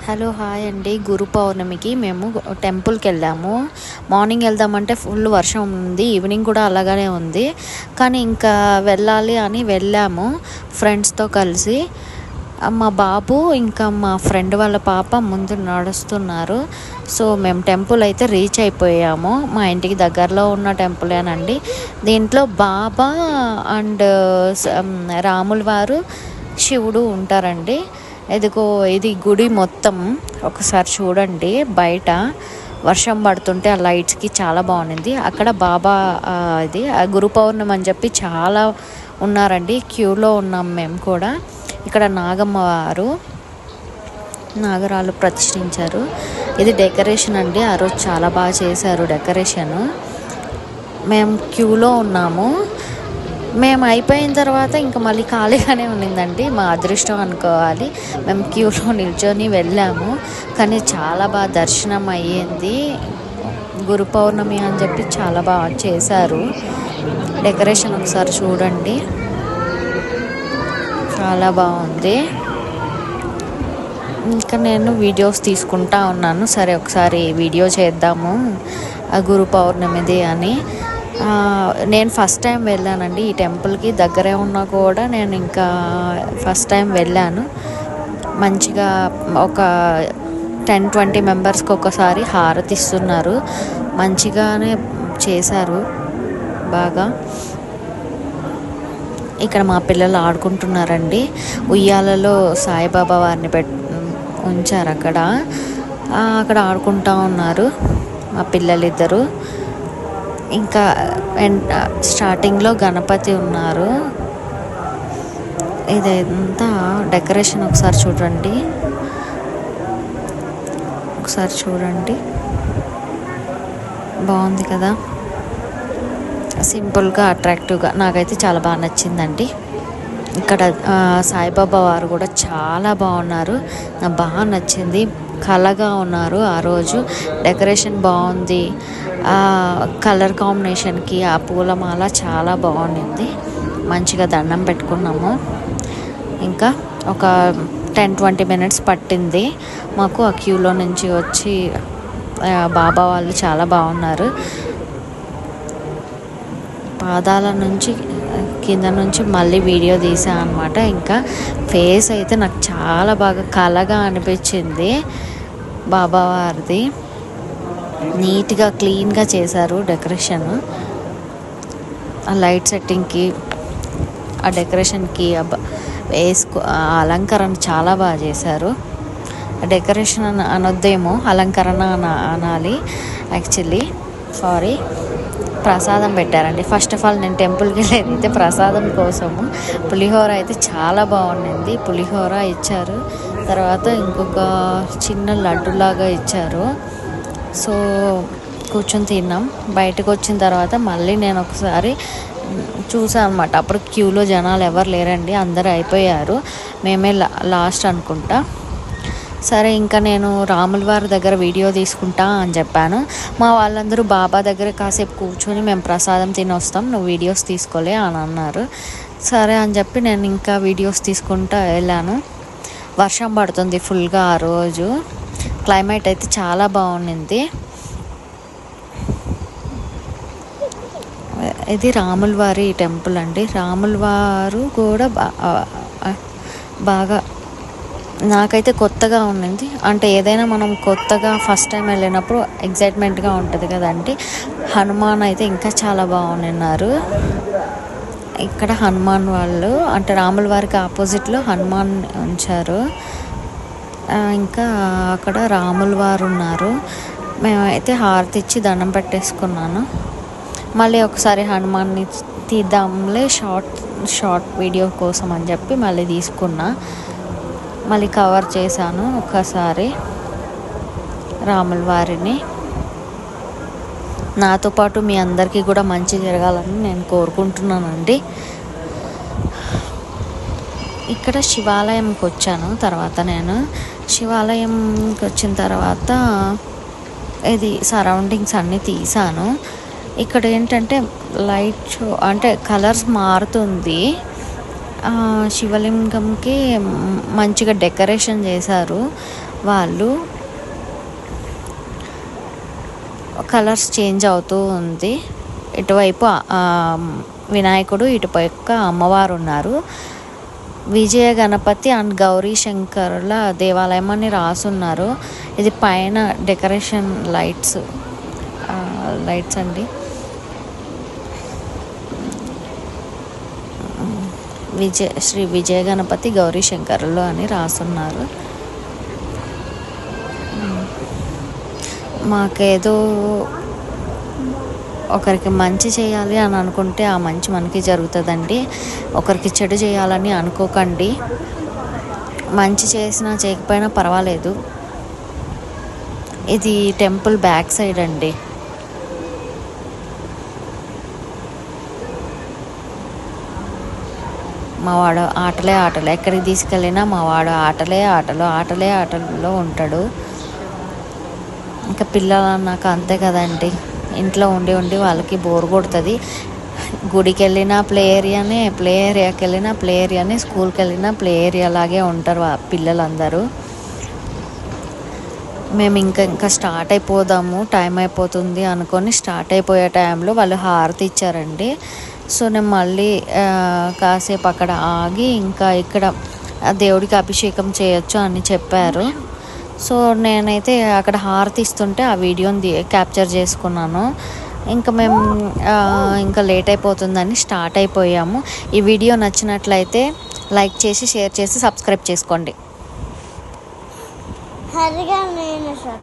Hello hi అండి. గురు పౌర్ణమికి మేము టెంపుల్కి వెళ్ళాము. మార్నింగ్ వెళ్దామంటే ఫుల్ వర్షం ఉంది, ఈవినింగ్ కూడా అలాగనే ఉంది. కానీ ఇంకా వెళ్ళాలి అని వెళ్ళాము ఫ్రెండ్స్తో కలిసి. మా బాబు ఇంకా మా ఫ్రెండ్ వాళ్ళ పాప ముందు నడుస్తున్నారు. సో మేము టెంపుల్ అయితే రీచ్ అయిపోయాము. మా ఇంటికి దగ్గరలో ఉన్న టెంపులేనండి. దీంట్లో బాబా అండ్ రాముల వారు, శివుడు ఉంటారండి. ఇది గుడి మొత్తం ఒకసారి చూడండి. బయట వర్షం పడుతుంటే ఆ లైట్స్కి చాలా బాగుంది. అక్కడ బాబా ఇది గురు పౌర్ణమి అని చెప్పి చాలా ఉన్నారండి. క్యూలో ఉన్నాం మేము కూడా. ఇక్కడ నాగమ్మ వారు నాగరాలు ప్రతిష్ఠించారు. ఇది డెకరేషన్ అండి. ఆ రోజు చాలా బాగా చేశారు డెకరేషను. మేము క్యూలో ఉన్నాము. మేము అయిపోయిన తర్వాత ఇంకా మళ్ళీ ఖాళీగానే ఉన్నిందండి. మా అదృష్టం అనుకోవాలి. మేము క్యూలో నిల్చొని వెళ్ళాము. కానీ చాలా బాగా దర్శనం అయ్యింది. గురు పౌర్ణమి అని చెప్పి చాలా బాగా చేశారు డెకరేషన్. ఒకసారి చూడండి, చాలా బాగుంది. ఇంకా నేను వీడియోస్ తీసుకుంటా ఉన్నాను. సరే ఒకసారి వీడియో చేద్దాము ఆ గురు పౌర్ణమిది అని. నేను ఫస్ట్ టైం వెళ్ళానండి ఈ టెంపుల్కి. దగ్గరే ఉన్నా కూడా నేను ఇంకా ఫస్ట్ టైం వెళ్ళాను. మంచిగా ఒక 10-20 మెంబర్స్కి ఒకసారి హారతి ఇస్తున్నారు. మంచిగానే చేశారు బాగా. ఇక్కడ మా పిల్లలు ఆడుకుంటున్నారండి. ఉయ్యాలలో సాయిబాబా వారిని ఉంచారు అక్కడ ఆడుకుంటూ ఉన్నారు మా పిల్లలిద్దరు. ఇంకా స్టార్టింగ్లో గణపతి ఉన్నారు. ఇదంతా డెకరేషన్ ఒకసారి చూడండి, బాగుంది కదా. సింపుల్గా అట్రాక్టివ్గా నాకైతే చాలా బాగా నచ్చిందండి. ఇక్కడ సాయిబాబా వారు కూడా చాలా బాగున్నారు. నాకు బాగా నచ్చింది. కళగా ఉన్నారు ఆ రోజు. డెకరేషన్ బాగుంది. కలర్ కాంబినేషన్కి ఆ పూలమాల చాలా బాగుంది. మంచిగా దండం పెట్టుకున్నాము. ఇంకా ఒక 10-20 మినిట్స్ పట్టింది మాకు ఆ క్యూలో నుంచి వచ్చి. బాబా వాళ్ళు చాలా బాగున్నారు. పాదాల నుంచి కింద నుంచి మళ్ళీ వీడియో తీసాను అనమాట. ఇంకా ఫేస్ అయితే నాకు చాలా బాగా కళగా అనిపించింది. బాబా వారిది నీట్గా క్లీన్గా చేశారు డెకరేషన్. ఆ లైట్ సెట్టింగ్కి, ఆ డెకరేషన్కి, ఆ అలంకరణ చాలా బాగా చేశారు. డెకరేషన్ అనొద్దేమో, అలంకరణ అనాలి యాక్చువల్లీ. సారీ. ప్రసాదం పెట్టారండి. ఫస్ట్ ఆఫ్ ఆల్ నేను టెంపుల్కి వెళ్ళేది అయితే ప్రసాదం కోసము. పులిహోర అయితే చాలా బాగుండింది. పులిహోర ఇచ్చారు. తర్వాత ఇంకొక చిన్న లడ్డులాగా ఇచ్చారు. సో కూర్చొని తిన్నాం. బయటకు వచ్చిన తర్వాత మళ్ళీ నేను ఒకసారి చూసాను అనమాట. అప్పుడు క్యూలో జనాలు ఎవరు లేరండి, అందరూ అయిపోయారు. మేమే లాస్ట్ అనుకుంటా. సరే ఇంకా నేను రాముల వారి దగ్గర వీడియో తీసుకుంటా అని చెప్పాను. మా వాళ్ళందరూ బాబా దగ్గర కాసేపు కూర్చొని మేము ప్రసాదం తిని వస్తాం, నువ్వు వీడియోస్ తీసుకోలే అని అన్నారు. సరే అని చెప్పి నేను ఇంకా వీడియోస్ తీసుకుంటా వెళ్ళాను. వర్షం పడుతుంది ఫుల్గా ఆ రోజు. క్లైమేట్ అయితే చాలా బాగుంది. ఇది రాముల వారి టెంపుల్ అండి. రాముల వారు కూడా బాగా నాకైతే కొత్తగా ఉండింది. అంటే ఏదైనా మనం కొత్తగా ఫస్ట్ టైం వెళ్ళినప్పుడు ఎగ్జైట్మెంట్గా ఉంటుంది కదండి. హనుమాన్ అయితే ఇంకా చాలా బాగున్నారు. ఇక్కడ హనుమాన్ వాళ్ళు అంటే రాముల వారికి ఆపోజిట్లో హనుమాన్ ఉంచారు. ఇంకా అక్కడ రాముల వారు ఉన్నారు. మేమైతే హారతి ఇచ్చి దండం పెట్టేసుకున్నాను. మళ్ళీ ఒకసారి హనుమాన్ని తీద్దాంలే షార్ట్ వీడియో కోసం అని చెప్పి మళ్ళీ తీసుకున్నా. మళ్ళీ కవర్ చేశాను ఒకసారి రాముల వారిని. నాతో పాటు మీ అందరికీ కూడా మంచి జరగాలని నేను కోరుకుంటున్నానండి. ఇక్కడ శివాలయంకి వచ్చాను. తర్వాత నేను శివాలయంకి వచ్చిన తర్వాత ఇది సరౌండింగ్స్ అన్నీ తీసాను. ఇక్కడ ఏంటంటే లైట్ షో అంటే కలర్స్ మారుతుంది. శివలింగంకి మంచిగా డెకరేషన్ చేశారు వాళ్ళు. కలర్స్ చేంజ్ అవుతూ ఉంది. ఇటువైపు వినాయకుడు, ఇటుపక్క అమ్మవారు ఉన్నారు. విజయ గణపతి అండ్ గౌరీ శంకరుల దేవాలయం అని రాసున్నారు. ఇది పైన డెకరేషన్ లైట్స్ అండి. శ్రీ విజయ గణపతి గౌరీ శంకరులు అని రాసున్నారు. మాకేదో ఒకరికి మంచి చేయాలి అని అనుకుంటే ఆ మంచి మనకి జరుగుతుందండి. ఒకరికి చెడు చేయాలని అనుకోకండి. మంచి చేసినా చేయకపోయినా పర్వాలేదు. ఇది టెంపుల్ బ్యాక్ సైడ్ అండి. మా వాడు ఆటలే ఎక్కడికి తీసుకెళ్ళినా మా వాడు ఆటలలో ఉంటాడు. ఇంకా పిల్లలు అన్నాక అంతే కదండి, ఇంట్లో ఉండి వాళ్ళకి బోర్ కొడుతుంది. గుడికి వెళ్ళినా ప్లే ఏరియాకి వెళ్ళినా ప్లే ఏరియానే, స్కూల్కి వెళ్ళినా ప్లే ఏరియా లాగే ఉంటారు పిల్లలందరూ. మేము ఇంకా స్టార్ట్ అయిపోదాము, టైం అయిపోతుంది అనుకొని స్టార్ట్ అయిపోయే టైంలో వాళ్ళు హారతి ఇచ్చారండి. సో నేను మళ్ళీ కాసేపు అక్కడ ఆగి ఇంకా ఇక్కడ దేవుడికి అభిషేకం చేయొచ్చు అని చెప్పారు. సో నేనైతే అక్కడ హారతి ఇస్తుంటే ఆ వీడియోని క్యాప్చర్ చేసుకున్నాను. ఇంకా మేము ఇంకా లేట్ అయిపోతుందని స్టార్ట్ అయిపోయాము. ఈ వీడియో నచ్చినట్లయితే లైక్ చేసి, షేర్ చేసి, సబ్స్క్రైబ్ చేసుకోండి.